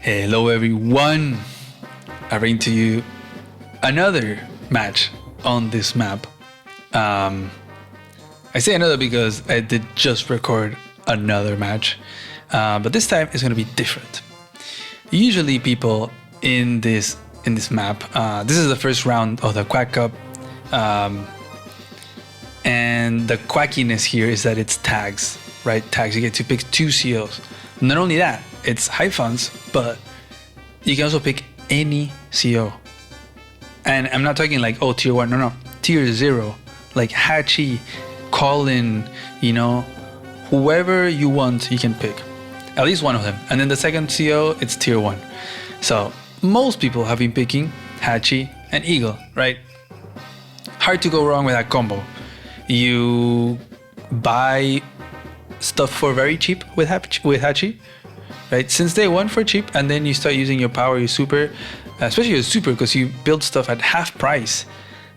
Hello everyone! I bring to you another match on this map. I say another because I did just record another match, but this time it's going to be different. Usually people in this map, this is the first round of the Quack Cup, and the quackiness here is that it's tags, right? Tags, you get to pick 2 COs. Not only that, it's high funds, but you can also pick any CO. And I'm not talking like, oh, tier 1, no, tier 0, like Hachi, Colin, whoever you want, you can pick. At least one of them. And then the second CO, it's tier 1. So most people have been picking Hachi and Eagle, right? Hard to go wrong with that combo. You buy stuff for very cheap with Hachi, right? Since day one for cheap, and then you start using your power, your super, especially your super, because you build stuff at half price,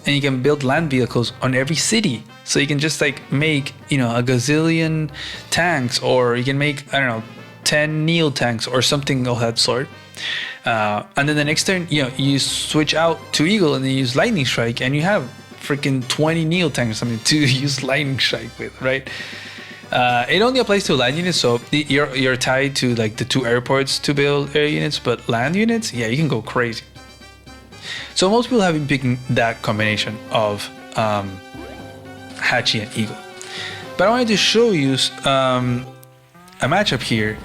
and you can build land vehicles on every city. So you can just like make, a gazillion tanks, or you can make, 10 Neo tanks or something of that sort. And then the next turn, you switch out to Eagle and then use Lightning Strike, and you have freaking 20 Neo tanks or something to use Lightning Strike with, right? It only applies to land units, so you're tied to like the 2 airports to build air units, but land units, yeah, you can go crazy. So most people have been picking that combination of Hachi and Eagle. But I wanted to show you a matchup here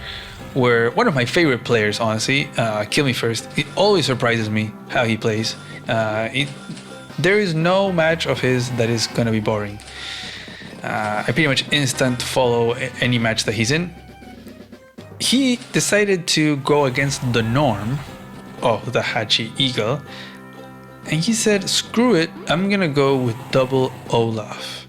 where one of my favorite players, honestly, Kill Me First, it always surprises me how he plays. There is no match of his that is going to be boring. I pretty much instant follow any match that he's in. He decided to go against the norm of the Hachi Eagle, and he said, screw it, I'm gonna go with double Olaf.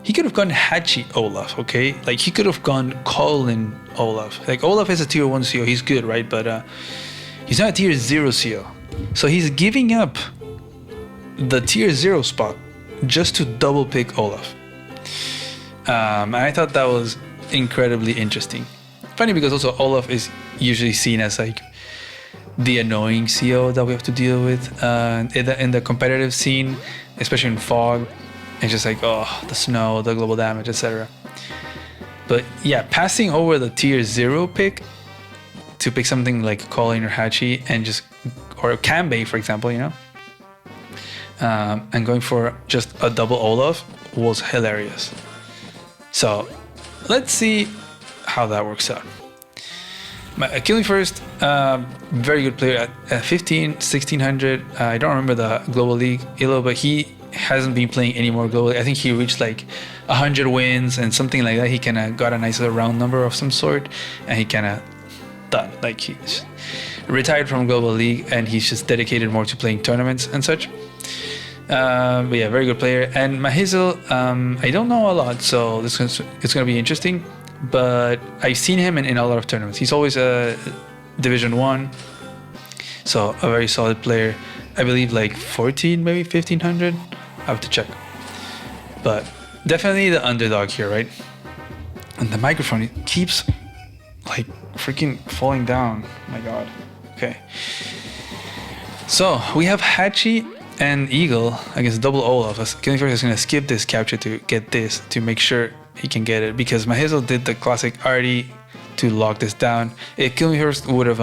He could have gone Hachi Olaf, okay? Like, he could have gone Colin Olaf. Like, Olaf is a tier 1 CO, he's good, right? But he's not a tier 0 CO. So he's giving up the tier 0 spot just to double pick Olaf. And I thought that was incredibly interesting. Funny because also Olaf is usually seen as like the annoying CO that we have to deal with in the competitive scene, especially in Fog. It's just like, oh, the snow, the global damage, etc. But yeah, passing over the tier 0 pick to pick something like Colin or Hachi or Kanbei, for example, and going for just a double Olaf was hilarious. So let's see how that works out. Kill Me First, very good player at 15, 1600. I don't remember the Global League ELO, but he hasn't been playing anymore globally. I think he reached like 100 wins and something like that. He kind of got a nice round number of some sort, and he kind of done. Like, he's retired from Global League and he's just dedicated more to playing tournaments and such. But yeah, very good player. And Mahizel, I don't know a lot, so it's gonna be interesting. But I've seen him in a lot of tournaments. He's always a Division 1, so a very solid player. I believe like 14, maybe 1500. I have to check. But definitely the underdog here, right? And the microphone, it keeps like freaking falling down. Oh my god. Okay. So we have Hachi and Eagle against double Olaf. Killing First is going to skip this capture to get this, to make sure he can get it, because Mahizel did the classic arty to lock this down. If Killing First would have,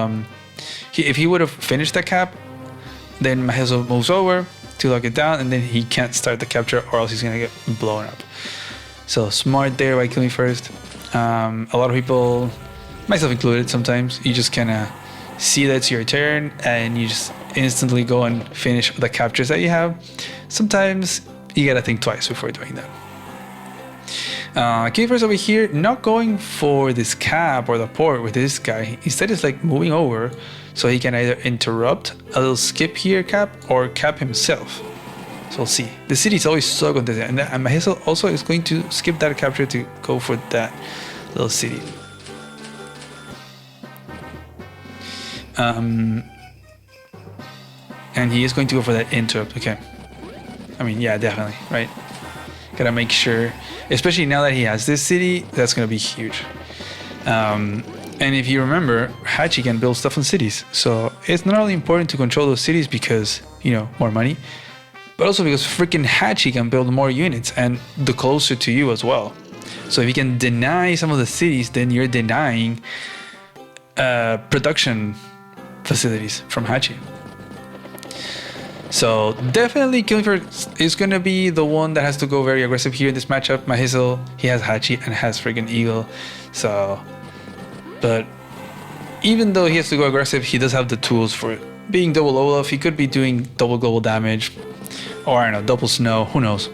if he would have finished the cap, then Mahizel moves over to lock it down, and then he can't start the capture, or else he's going to get blown up. So smart there by Killing First. A lot of people, myself included, sometimes you just kind of see that it's your turn and you just instantly go and finish the captures that you have. Sometimes you gotta think twice before doing that. Killing First over here, not going for this cap or the port with this guy. Instead, it's like moving over so he can either interrupt a little skip here cap or cap himself. So we'll see. The city is always so contested, and Mahizel also is going to skip that capture to go for that little city. And he is going to go for that interrupt. Okay. I mean, yeah, definitely, right? Gotta make sure, especially now that he has this city, that's gonna be huge. And if you remember, Hachi can build stuff in cities. So it's not only important to control those cities because, you know, more money, but also because freaking Hachi can build more units and the closer to you as well. So if you can deny some of the cities, then you're denying production facilities from Hachi. So definitely Killing Floor is going to be the one that has to go very aggressive here in this matchup. Mahisel, he has Hachi and has freaking Eagle. So, but even though he has to go aggressive, he does have the tools for it. Being double Olaf, he could be doing double global damage. Or I don't know, double snow, who knows.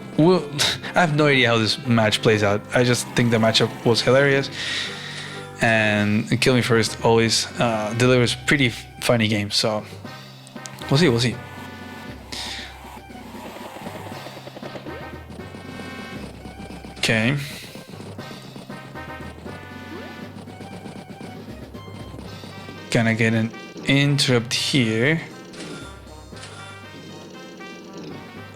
I have no idea how this match plays out. I just think the matchup was hilarious. And Kill Me First always delivers pretty funny games. So we'll see. Okay. Gonna get an interrupt here.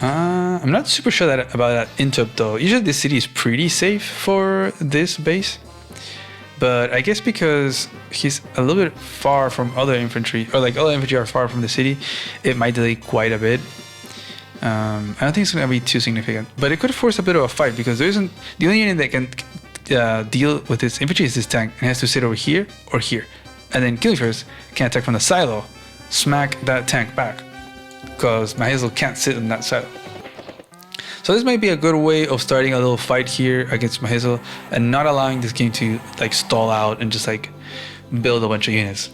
I'm not super sure about that interrupt though. Usually this city is pretty safe for this base. But I guess because he's a little bit far from other infantry, or like other infantry are far from the city, it might delay quite a bit. I don't think it's going to be too significant, but it could force a bit of a fight because there isn't the only unit that can deal with this infantry is this tank, and it has to sit over here or here, and then Killing First can attack from the silo, smack that tank back, because Mahisel can't sit in that silo. So this might be a good way of starting a little fight here against Mahisel and not allowing this game to like stall out and just like build a bunch of units.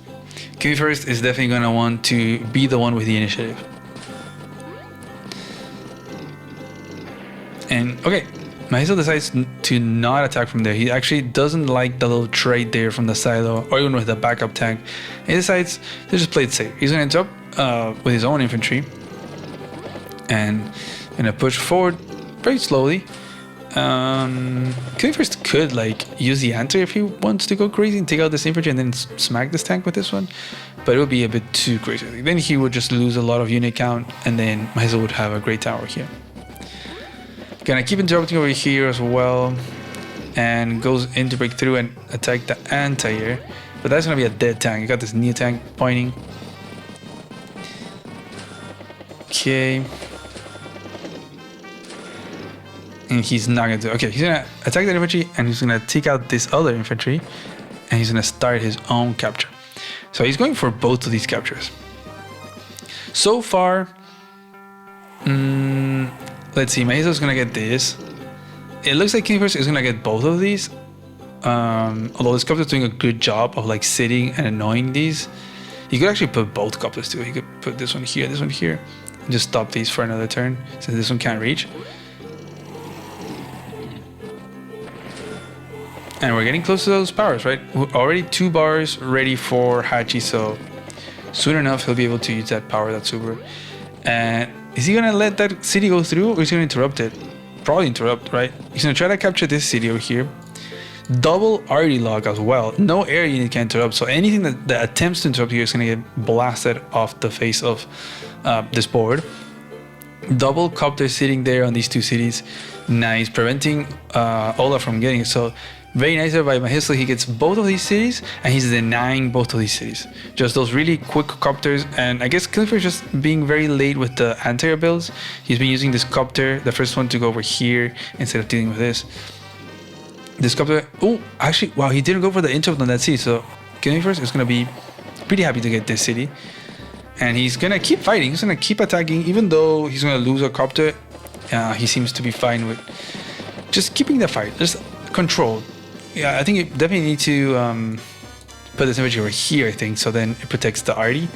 Killing First is definitely going to want to be the one with the initiative. And okay, Mahisel decides to not attack from there. He actually doesn't like the little trade there from the silo or even with the backup tank. He decides to just play it safe. He's going to interrupt with his own infantry and gonna push forward very slowly. Killing First could like use the anti if he wants to go crazy and take out this infantry and then smack this tank with this one, but it would be a bit too crazy. Then he would just lose a lot of unit count and then Mahisel would have a great tower here. Gonna keep interrupting over here as well and goes in to break through and attack the anti-air, but that's gonna be a dead tank. You got this new tank pointing. Okay. And he's not gonna do. Okay, he's gonna attack that infantry and he's gonna take out this other infantry and he's gonna start his own capture. So he's going for both of these captures. So far, let's see, Mahisel's gonna get this. It looks like King First is gonna get both of these. Although this copter is doing a good job of like sitting and annoying these. He could actually put both copters too. He could put this one here, and just stop these for another turn since this one can't reach. And we're getting close to those powers, right? We're already 2 bars ready for Hachi, so soon enough he'll be able to use that power, that super. And is he gonna let that city go through or is he gonna interrupt it? Probably interrupt, right? He's gonna try to capture this city over here. Double arty log as well. No air unit can interrupt, so anything that attempts to interrupt here is gonna get blasted off the face of this board. Double copter sitting there on these 2 cities. Nice, preventing Olaf from getting it. So very nice there by Mahisel. He gets both of these cities and he's denying both of these cities. Just those really quick copters, and I guess Killing Floor is just being very late with the anti-air builds. He's been using this copter, the first one, to go over here instead of dealing with this. This copter, oh, actually, wow, he didn't go for the interrupt on that city, so Killing Floor is gonna be pretty happy to get this city. And he's gonna keep fighting, he's gonna keep attacking, even though he's gonna lose a copter. He seems to be fine with just keeping the fight, just control. Yeah, I think you definitely need to put this infantry over here, I think, so then it protects the arty.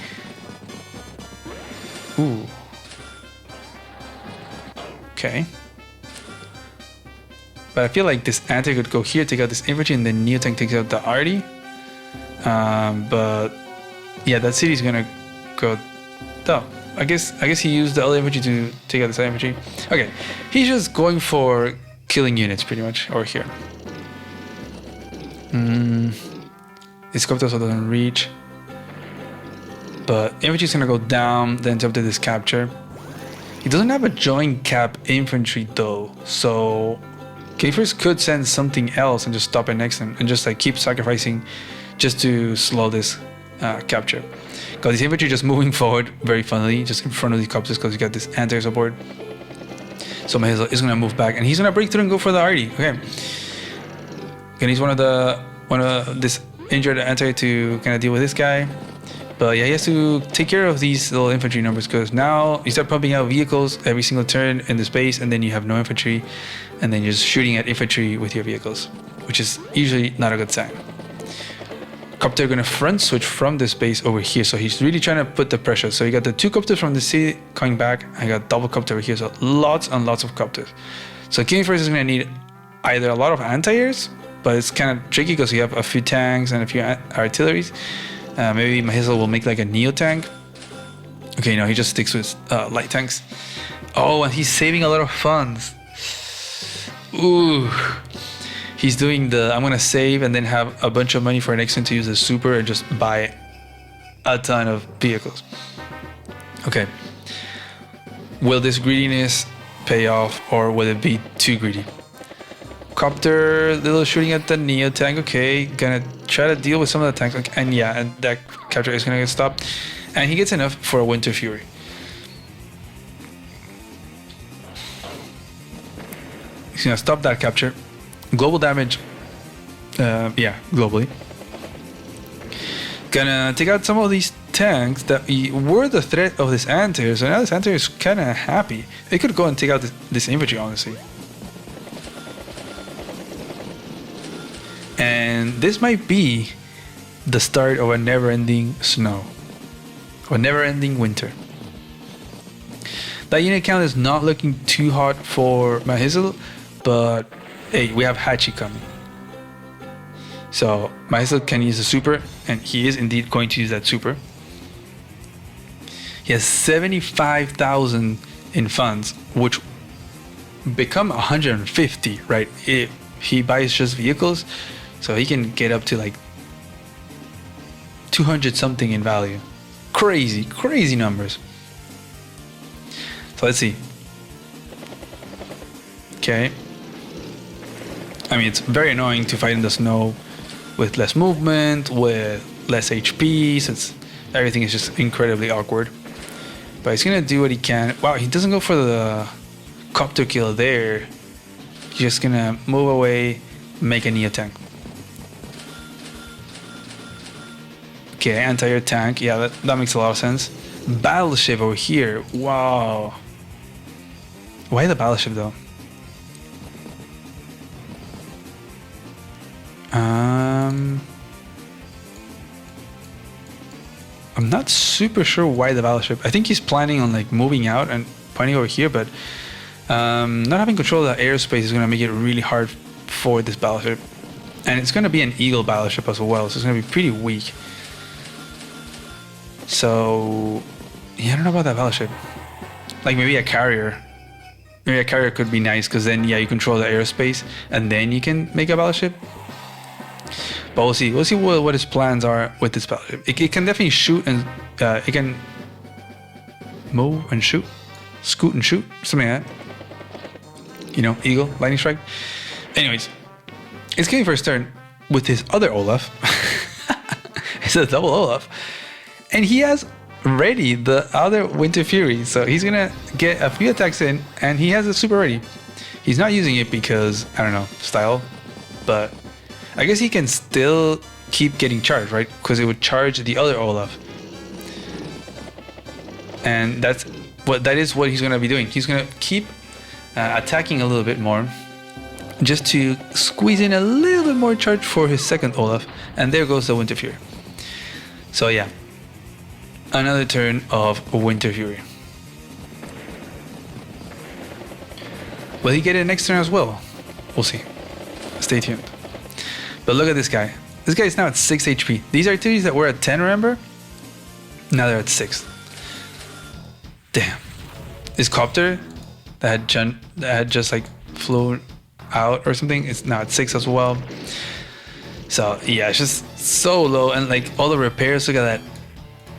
Ooh. Okay. But I feel like this anti could go here, take out this infantry, and then Neo Tank takes out the arty. But yeah, that city's gonna go down. I guess he used the other infantry to take out this infantry. Okay, he's just going for killing units pretty much over here. This copter also doesn't reach, but infantry's gonna go down, then jump to this capture. He doesn't have a joint cap infantry though, so K-First could send something else and just stop it next to him and just like keep sacrificing just to slow this capture. Got this infantry just moving forward very funnily, just in front of the copters because you got this anti support. So Mahizel is gonna move back and he's gonna break through and go for the arty. Okay. Gonna use one of this injured anti to kind of deal with this guy. But yeah, he has to take care of these little infantry numbers because now you start pumping out vehicles every single turn in the space and then you have no infantry and then you're just shooting at infantry with your vehicles, which is usually not a good sign. Copter gonna front switch from this base over here, so he's really trying to put the pressure. So you got the 2 copters from the city coming back. I got double copter over here, so lots and lots of copters. So King First is gonna need either a lot of anti-airs, but it's kind of tricky because you have a few tanks and a few artilleries. Maybe Mahizel will make like a neo tank. Okay, no, he just sticks with light tanks. Oh, and he's saving a lot of funds. Ooh. He's doing the, I'm gonna save and then have a bunch of money for next turn to use the super and just buy a ton of vehicles. Okay. Will this greediness pay off or will it be too greedy? Copter, little shooting at the Neo tank. Okay, gonna try to deal with some of the tanks. Okay, and yeah, and that capture is gonna get stopped. And he gets enough for a Winter Fury. He's gonna stop that capture. Global damage, yeah, globally. Gonna take out some of these tanks that were the threat of this anti-air, so now this anti-air is kind of happy. It could go and take out this infantry, honestly. And this might be the start of a never-ending snow, or never-ending winter. That unit count is not looking too hot for Mahizel, but hey, we have Hachi coming. So Mahizel can use a super, and he is indeed going to use that super. He has 75,000 in funds, which become 150, right? If he buys just vehicles, so he can get up to like 200 something in value. Crazy, crazy numbers. So let's see. Okay. I mean, it's very annoying to fight in the snow with less movement, with less HP, since everything is just incredibly awkward. But he's gonna do what he can. Wow, he doesn't go for the copter kill there. He's just gonna move away, make a Neo tank. Okay, anti-air tank. Yeah, that makes a lot of sense. Battleship over here. Wow. Why the battleship though? I'm not super sure why the battleship. I think he's planning on like moving out and pointing over here, but not having control of the airspace is going to make it really hard for this battleship. And it's going to be an Eagle battleship as well, so it's going to be pretty weak. So yeah, I don't know about that battleship. Like maybe a carrier. Maybe a carrier could be nice because then yeah, you control the airspace and then you can make a battleship. But we'll see. We'll see what his plans are with this battleship. It can definitely shoot and it can move and shoot, scoot and shoot, something like that. You know, Eagle, lightning strike. Anyways, it's getting for his turn with his other Olaf. It's a double Olaf, and he has ready the other Winter Fury. So he's gonna get a few attacks in, and he has a super ready. He's not using it because I don't know style, but I guess he can still keep getting charged, right? Because it would charge the other Olaf. And that is what he's going to be doing. He's going to keep attacking a little bit more just to squeeze in a little bit more charge for his second Olaf. And there goes the Winter Fury. So yeah, another turn of Winter Fury. Will he get it next turn as well? We'll see. Stay tuned. But look at this guy. This guy is now at 6 HP. These artilleries that were at 10, remember? Now they're at 6. Damn. This copter that had just like flown out or something is now at 6 as well. So yeah, it's just so low. And like all the repairs, look at that.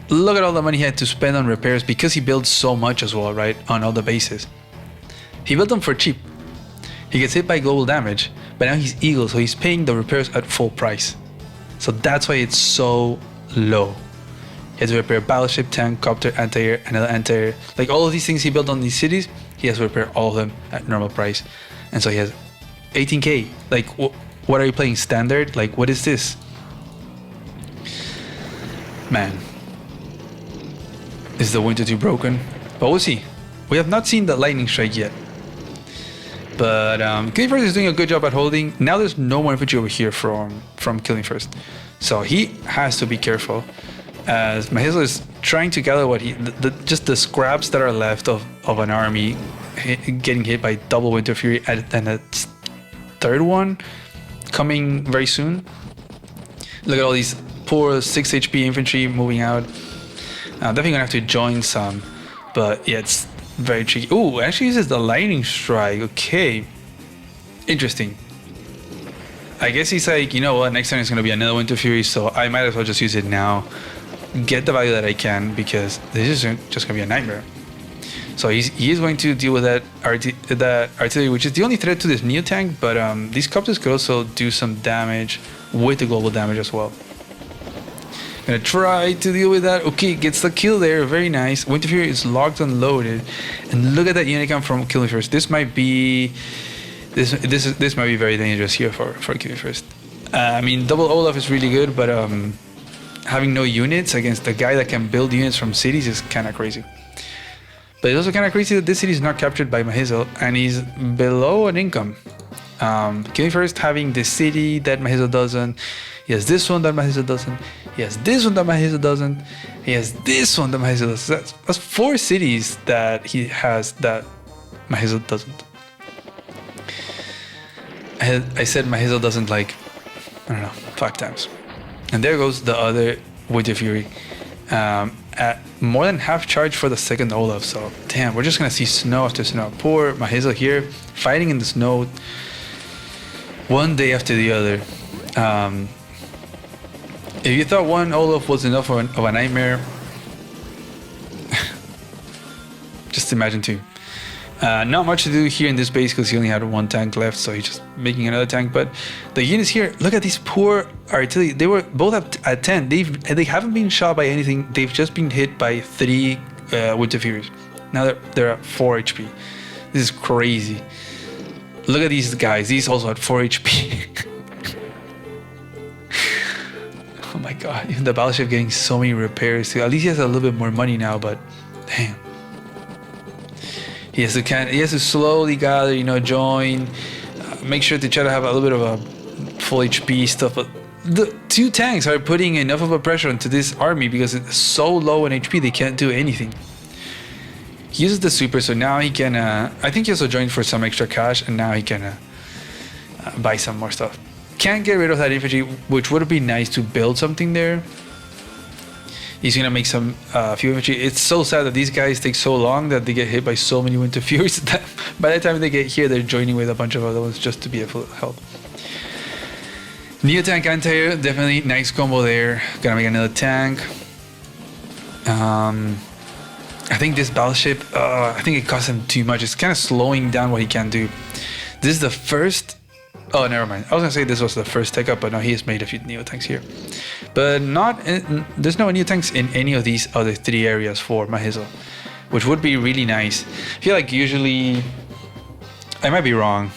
Look at all the money he had to spend on repairs because he built so much as well, right? On all the bases. He built them for cheap. He gets hit by global damage, but now he's Eagle, so he's paying the repairs at full price. So that's why it's so low. He has to repair battleship, tank, copter, anti-air, another anti-air. Like all of these things he built on these cities, he has to repair all of them at normal price. And so he has 18k. Like, what are you playing? Standard? Like, what is this? Man. Is the Winter 2 broken? But we'll see. We have not seen the lightning strike yet. But Killing First is doing a good job at holding. Now there's no more infantry over here from Killing First. So he has to be careful. As Mahizel is trying to gather what just the scraps that are left of an army getting hit by double Winter Fury and a third one coming very soon. Look at all these poor 6 HP infantry moving out. Definitely gonna have to join some, but yeah, it's very tricky. Oh, actually uses the lightning strike. Okay, interesting. I guess he's like, you know what, next time it's gonna be another Winter Fury, so I might as well just use it now, get the value that I can, because this is just gonna be a nightmare. So he is going to deal with that artillery, which is the only threat to this Neo tank, but these copters could also do some damage with the global damage as well. Gonna try to deal with that. Okay, gets the kill there. Very nice. Winter Fury is locked and loaded, and look at that unit count from Killing First. This might be might be very dangerous here for Killing First. I mean, double Olaf is really good, but having no units against the guy that can build units from cities is kind of crazy. But it's also kind of crazy that this city is not captured by Mahizel, and he's below an income. Killing First having the city that Mahizel doesn't. He has this one that Mahizel doesn't. He has this one that Mahizel doesn't. He has this one that Mahizel doesn't. That's 4 cities that he has that Mahizel doesn't. I said Mahizel doesn't like, I don't know, 5 times. And there goes the other Winter Fury. At more than half charge for the second Olaf. So damn, we're just gonna see snow after snow. Poor Mahizel here fighting in the snow one day after the other. If you thought one Olaf was enough of a nightmare, just imagine 2. Not much to do here in this base because he only had 1 tank left, so he's just making another tank. But the units here, look at these poor artillery. They were both at 10. They haven't been shot by anything. They've just been hit by 3 Winter Furies. Now they're at 4 HP. This is crazy. Look at these guys. These also at 4 HP. Oh my god, even the battleship getting so many repairs too. At least he has a little bit more money now, but damn. He has to slowly gather, you know, join, make sure to try to have a little bit of a full HP stuff. But the 2 tanks are putting enough of a pressure onto this army because it's so low in HP they can't do anything. He uses the super, so now he can, I think he also joined for some extra cash, and now he can buy some more stuff. Can't get rid of that infantry, which would be nice to build something there. He's gonna make some few infantry. It's so sad that these guys take so long that they get hit by so many Winter Furies that by the time they get here, they're joining with a bunch of other ones just to be a full help. Neo tank anti-air, definitely nice combo there. Gonna make another tank. I think this battleship, I think it costs him too much. It's kind of slowing down what he can do. This is the first. Oh, never mind. I was gonna say this was the first tech up, but no, he has made a few Neo tanks here. But there's no Neo tanks in any of these other 3 areas for Mahizel, which would be really nice. I feel like usually, I might be wrong,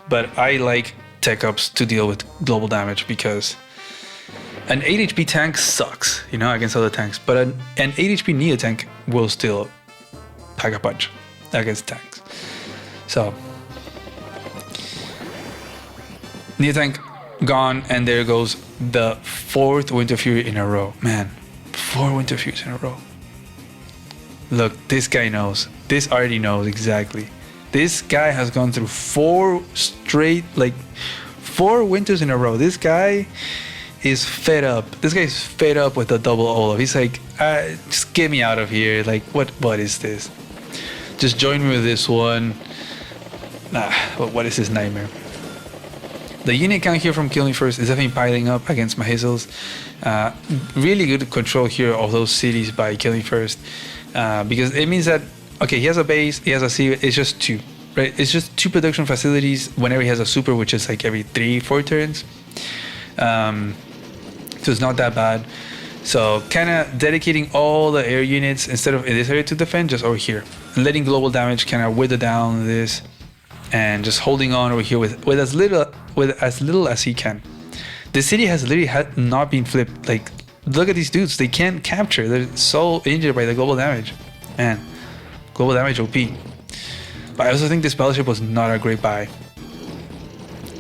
but I like tech ups to deal with global damage because an 8 HP tank sucks, you know, against other tanks. But an 8 HP Neo tank will still pack a punch against tanks. So. Neo tank gone, and there goes the 4th Winter Fury in a row. Man, 4 Winter Furies in a row. Look, this guy knows. This already knows exactly. This guy has gone through 4 straight, like 4 winters in a row. This guy is fed up. This guy is fed up with the double Olaf. He's like, just get me out of here. Like, what is this? Just join me with this one. Nah, what is this nightmare? The unit count here from Killing First is definitely piling up against Mahizel's. Really good control here of those cities by Killing First. Because it means that, okay, he has a base, he has a city, it's just 2, right? It's just 2 production facilities whenever he has a super, which is like every 3-4 turns. So it's not that bad. So kind of dedicating all the air units instead of in this area to defend, just over here, and letting global damage kind of wither down this, and just holding on over here with as little as he can. The city has literally not been flipped. Like, look at these dudes; they can't capture. They're so injured by the global damage, man. Global damage OP. But I also think this battleship was not a great buy.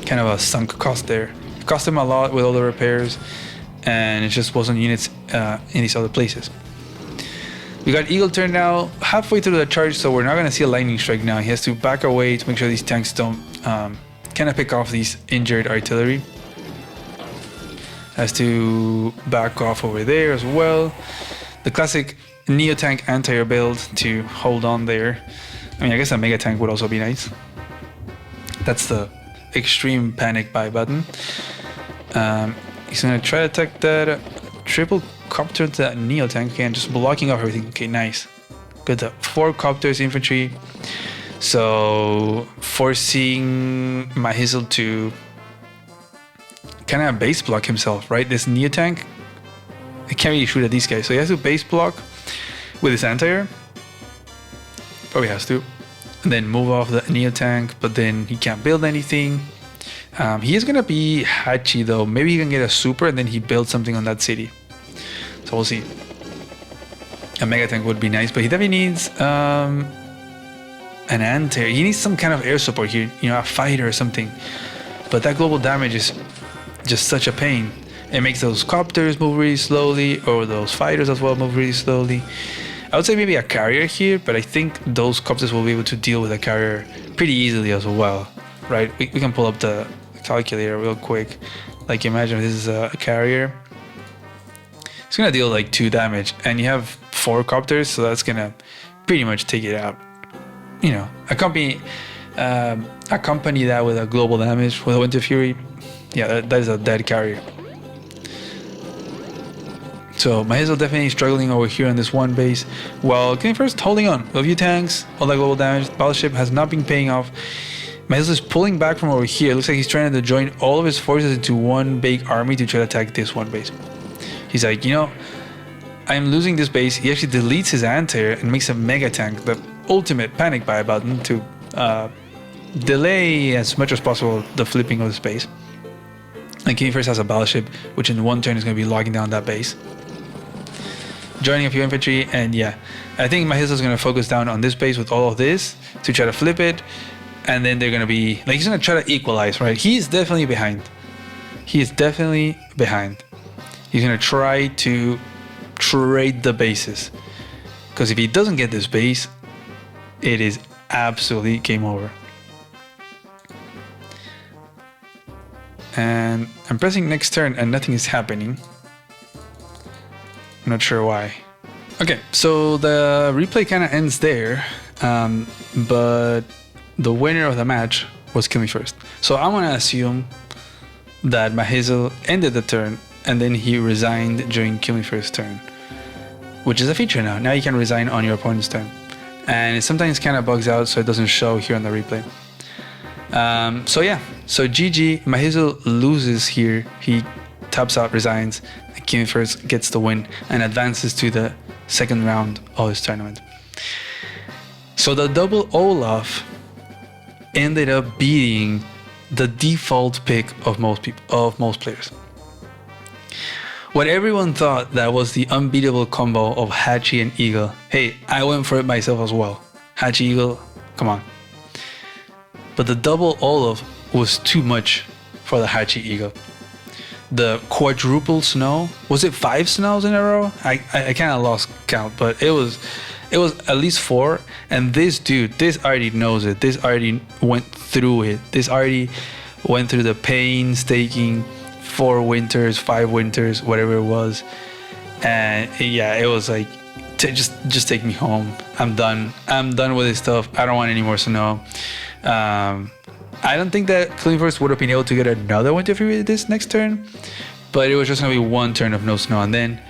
Kind of a sunk cost there. It cost him a lot with all the repairs, and it just wasn't units in these other places. We got Eagle turn now, halfway through the charge, so we're not going to see a lightning strike now. He has to back away to make sure these tanks don't kind of pick off these injured artillery. Has to back off over there as well. The classic Neo tank anti-air build to hold on there. I mean, I guess a mega tank would also be nice. That's the extreme panic buy button. He's gonna try to attack that triple copter to that Neo tank again, just blocking off everything. Okay, nice. Got the 4 copters infantry. So forcing Mahizel to kind of base block himself, right? This Neo tank, it can't really shoot at these guys, so he has to base block with his anti-air. Probably has to. And then move off the Neo tank, but then he can't build anything. He is gonna be Hachi though. Maybe he can get a super and then he builds something on that city. So we'll see. A mega tank would be nice, but he definitely needs an anti-air. He needs some kind of air support here, you know, a fighter or something. But that global damage is just such a pain. It makes those copters move really slowly, or those fighters as well move really slowly. I would say maybe a carrier here, but I think those copters will be able to deal with a carrier pretty easily as well, right? We can pull up the calculator real quick. Like, imagine this is a carrier. It's gonna deal like 2 damage, and you have 4 copters, so that's gonna pretty much take it out. You know, accompany that with a global damage with a Winter Fury. Yeah, that is a dead carrier. So Mahizel definitely struggling over here on this one base, while King first holding on. A few tanks, all that global damage. Battleship has not been paying off. Mahizel is pulling back from over here. It looks like he's trying to join all of his forces into one big army to try to attack this one base. He's like, you know, I'm losing this base. He actually deletes his anti-air and makes a mega tank, the ultimate panic buy button, to delay as much as possible the flipping of the base. And King first has a battleship, which in one turn is going to be locking down that base. Joining a few infantry, and yeah, I think Mahizel is going to focus down on this base with all of this to try to flip it, and then they're going to be like, he's going to try to equalize, right? He's definitely behind. He is definitely behind. He's going to try to trade the bases, because if he doesn't get this base, it is absolutely game over. And I'm pressing next turn and nothing is happening. I'm not sure why. Okay, so the replay kind of ends there, but the winner of the match was Kill Me First. So I'm gonna assume that Mahizel ended the turn and then he resigned during Kill Me First turn, which is a feature now. Now you can resign on your opponent's turn, and it sometimes kind of bugs out, so it doesn't show here on the replay. So yeah, so GG, Mahizel loses here. He taps out, resigns, and King First gets the win and advances to the second round of his tournament. So the double Olaf ended up beating the default pick of most players. What everyone thought that was the unbeatable combo of Hachi and Eagle, hey, I went for it myself as well. Hachi, Eagle, come on. But the double Olaf was too much for the Hachi Eagle. The quadruple snow, was it 5 snows in a row? I kind of lost count, but it was at least 4. And this dude, this already knows it. This already went through it. This already went through the painstaking 4 winters, 5 winters, whatever it was. And yeah, it was like, just take me home. I'm done. I'm done with this stuff. I don't want any more snow. I don't think that Killing First would have been able to get another Winter Fury this next turn, but it was just gonna be one turn of no snow, and then,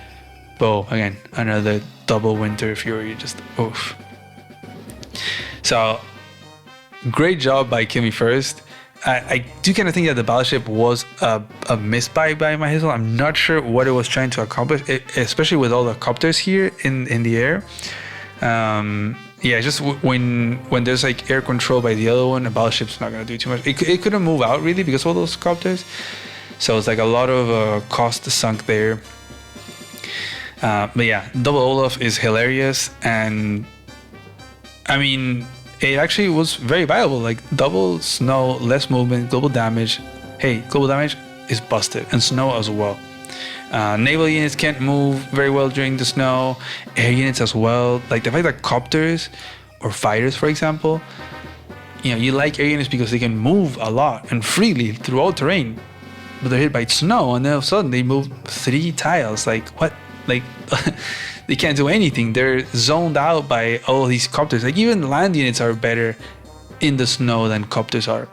boom, again, another double Winter Fury. Just oof. So, great job by Kill Me First. I do kind of think that the battleship was a misbuy by my Hazel. I'm not sure what it was trying to accomplish, especially with all the copters here in the air. Yeah, just when there's like air control by the other one, the battleship's not gonna do too much. It couldn't move out really because of all those copters, so it's like a lot of cost sunk there. But yeah, double Olaf is hilarious, and I mean, it actually was very viable. Like double snow, less movement, global damage. Hey, global damage is busted, and snow as well. Naval units can't move very well during the snow. Air units as well. Like the fact that copters or fighters, for example, you like air units because they can move a lot and freely through all terrain. But they're hit by snow, and then all of a sudden they move 3 tiles. Like what? Like they can't do anything. They're zoned out by all these copters. Like even land units are better in the snow than copters are,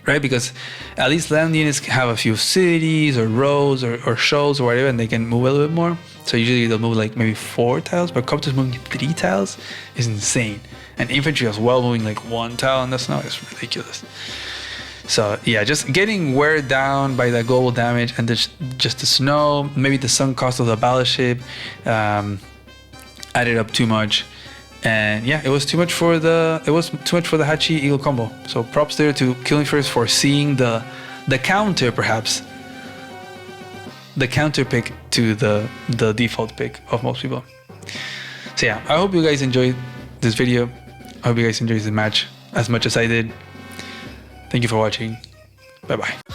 right? Because at least land units have a few cities or roads or shoals or whatever, and they can move a little bit more. So usually they'll move like maybe 4 tiles, but copters moving 3 tiles is insane. And infantry as well moving like 1 tile in the snow is ridiculous. So yeah, just getting wear down by the global damage and just the snow, maybe the sunk cost of the battleship added up too much, and yeah, it was too much for the Hachi Eagle combo. So props there to Killing First for seeing the counter, perhaps the counter pick to the default pick of most people. So yeah, I hope you guys enjoyed this video. I hope you guys enjoyed the match as much as I did. Thank you for watching. Bye bye.